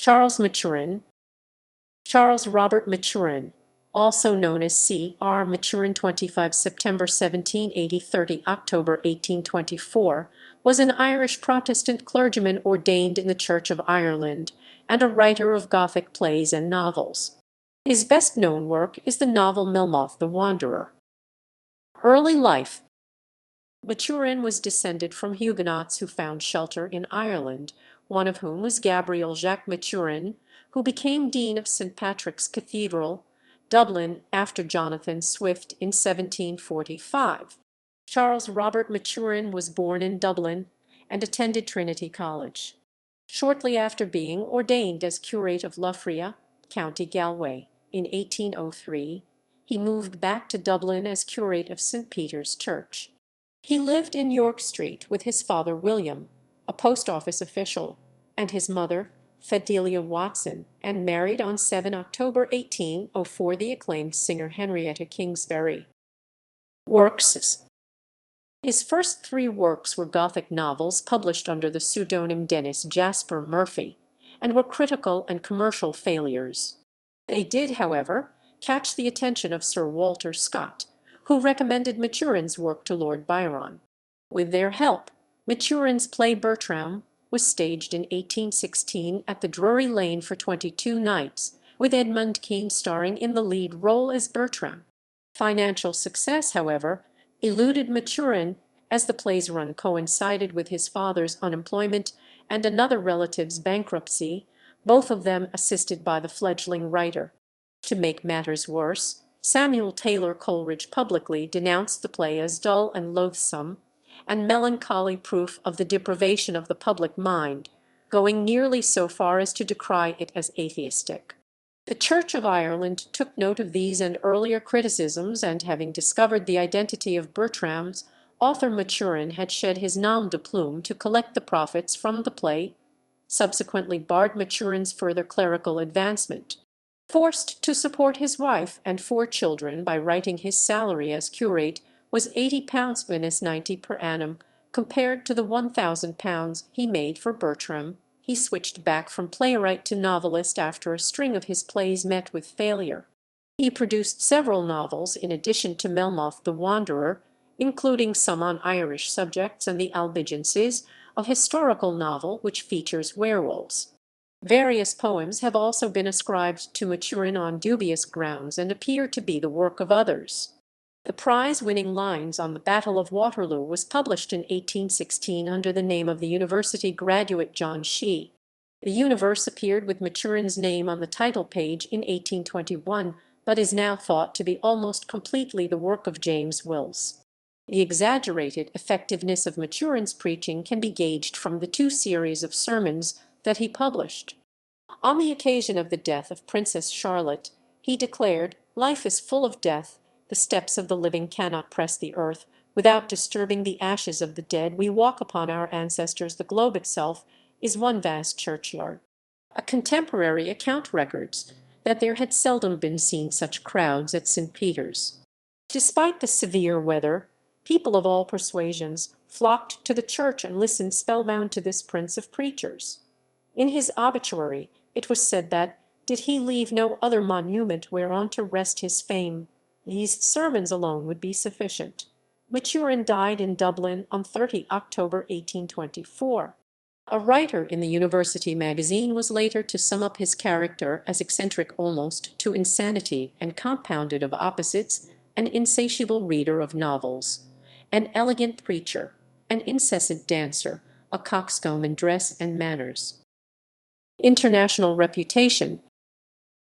Charles Maturin. Charles Robert Maturin, also known as C.R. Maturin 25 September 1780 30 October 1824, was an Irish Protestant clergyman ordained in the Church of Ireland and a writer of Gothic plays and novels. His best-known work is the novel Melmoth the Wanderer. Early life. Maturin was descended from Huguenots who found shelter in Ireland, one of whom was Gabriel Jacques Maturin, who became Dean of St. Patrick's Cathedral, Dublin, after Jonathan Swift in 1745. Charles Robert Maturin was born in Dublin and attended Trinity College. Shortly after being ordained as curate of Loughrea, County Galway, in 1803, he moved back to Dublin as curate of St. Peter's Church. He lived in York Street with his father William, a post office official, and his mother, Fidelia Watson, and married on 7 October 1804 the acclaimed singer Henrietta Kingsbury. Works. His first three works were Gothic novels published under the pseudonym Dennis Jasper Murphy, and were critical and commercial failures. They did, however, catch the attention of Sir Walter Scott, who recommended Maturin's work to Lord Byron. With their help, Maturin's play Bertram was staged in 1816 at the Drury Lane for 22 nights, with Edmund Kean starring in the lead role as Bertram. Financial success, however, eluded Maturin, as the play's run coincided with his father's unemployment and another relative's bankruptcy, both of them assisted by the fledgling writer. To make matters worse, Samuel Taylor Coleridge publicly denounced the play as dull and loathsome, and melancholy proof of the depravation of the public mind, going nearly so far as to decry it as atheistic. The Church of Ireland took note of these and earlier criticisms, and having discovered the identity of Bertram's author, Maturin had shed his nom de plume to collect the profits from the play, subsequently barred Maturin's further clerical advancement. Forced to support his wife and 4 children by writing, his salary as curate was £80 90 per annum, compared to the £1,000 he made for Bertram. He switched back from playwright to novelist after a string of his plays met with failure. He produced several novels in addition to Melmoth the Wanderer, including some on Irish subjects and the Albigenses, a historical novel which features werewolves. Various poems have also been ascribed to Maturin on dubious grounds and appear to be the work of others. The prize-winning Lines on the Battle of Waterloo was published in 1816 under the name of the university graduate John Shee. The universe appeared with Maturin's name on the title page in 1821, but is now thought to be almost completely the work of James Wills. The exaggerated effectiveness of Maturin's preaching can be gauged from the 2 series of sermons that he published. On the occasion of the death of Princess Charlotte, he declared, "Life is full of death. The steps of the living cannot press the earth without disturbing the ashes of the dead. We walk upon our ancestors. The globe itself is one vast churchyard." A contemporary account records that there had seldom been seen such crowds at St. Peter's. Despite the severe weather, people of all persuasions flocked to the church and listened spellbound to this prince of preachers. In his obituary it was said that, did he leave no other monument whereon to rest his fame, these sermons alone would be sufficient. Maturin died in Dublin on 30 October 1824. A writer in the University magazine was later to sum up his character as eccentric almost to insanity and compounded of opposites, an insatiable reader of novels, an elegant preacher, an incessant dancer, a coxcomb in dress and manners. International reputation.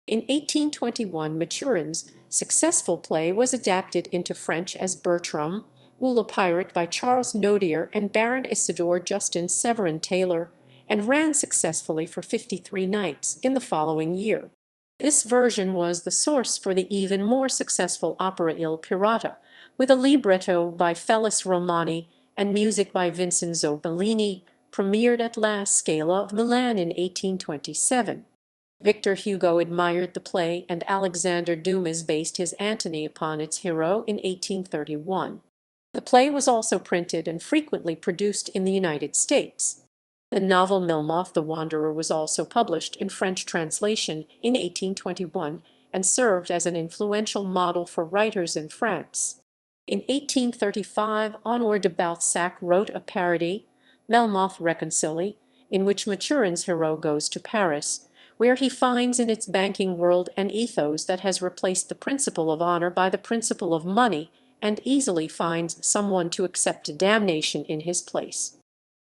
In 1821 Maturin's successful play was adapted into French as Bertram, Wool a Pirate by Charles Nodier and Baron Isidore Justin Severin Taylor, and ran successfully for 53 nights in the following year. This version was the source for the even more successful opera Il Pirata, with a libretto by Felis Romani and music by Vincenzo Bellini, premiered at La Scala of Milan in 1827. Victor Hugo admired the play, and Alexander Dumas based his Antony upon its hero in 1831. The play was also printed and frequently produced in the United States. The novel Melmoth the Wanderer was also published in French translation in 1821 and served as an influential model for writers in France. In 1835, Honoré de Balzac wrote a parody, Melmoth Reconcili, in which Maturin's hero goes to Paris, where he finds in its banking world an ethos that has replaced the principle of honor by the principle of money, and easily finds someone to accept damnation in his place.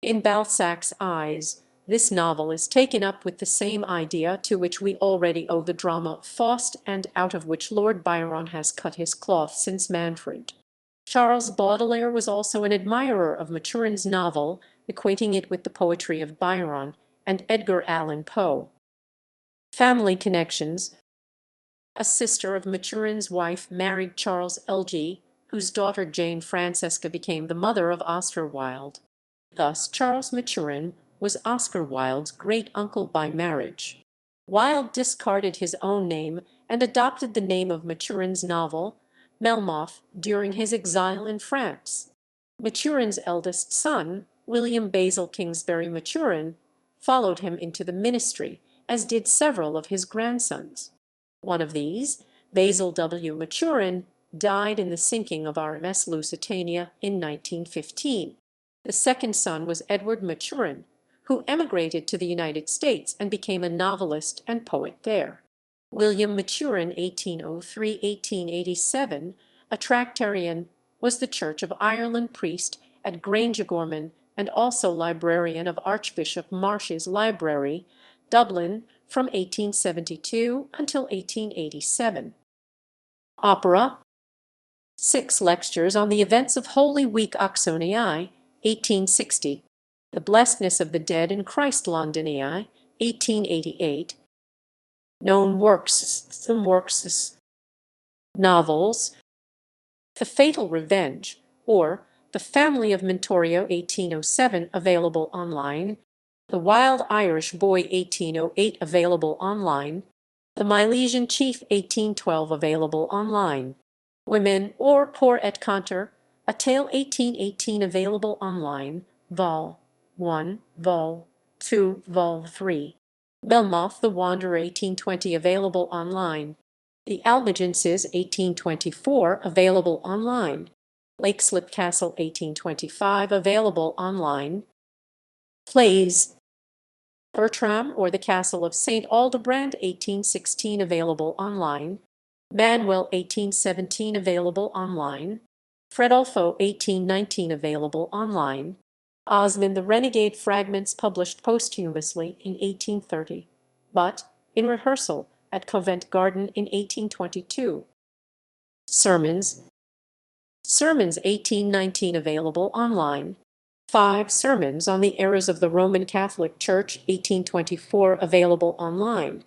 In Balzac's eyes, this novel is taken up with the same idea to which we already owe the drama of Faust, and out of which Lord Byron has cut his cloth since Manfred. Charles Baudelaire was also an admirer of Maturin's novel, equating it with the poetry of Byron and Edgar Allan Poe. Family connections. A sister of Maturin's wife married Charles L.G., whose daughter Jane Francesca became the mother of Oscar Wilde. Thus Charles Maturin was Oscar Wilde's great-uncle by marriage. Wilde discarded his own name and adopted the name of Maturin's novel, Melmoth, during his exile in France. Maturin's eldest son, William Basil Kingsbury Maturin, followed him into the ministry, as did several of his grandsons. One of these, Basil W. Maturin, died in the sinking of RMS Lusitania in 1915. The second son was Edward Maturin, who emigrated to the United States and became a novelist and poet there. William Maturin (1803–1887), a Tractarian, was the Church of Ireland priest at Grange O'Gorman and also librarian of Archbishop Marsh's Library, Dublin, from 1872 until 1887. Opera. 6 lectures on the events of Holy Week Oxoniae, 1860. The Blessedness of the Dead in Christ Londiniae, 1888. Known works. Some works. Novels. The Fatal Revenge, or The Family of Montorio, 1807, available online. The Wild Irish Boy, 1808, available online. The Milesian Chief, 1812, available online. Women or Poor et Conter, A Tale, 1818, available online. Vol. 1, Vol. 2, Vol. 3. Melmoth the Wanderer, 1820, available online. The Albigenses, 1824, available online. Lakeslip Castle, 1825, available online. Plays. Bertram or the Castle of St. Aldebrand, 1816, available online. Manuel, 1817, available online. Fredolfo, 1819, available online. Osmond the Renegade, fragments published posthumously in 1830, but in rehearsal at Covent Garden in 1822. Sermons. Sermons, 1819, available online. 5 Sermons on the Errors of the Roman Catholic Church, 1824, available online.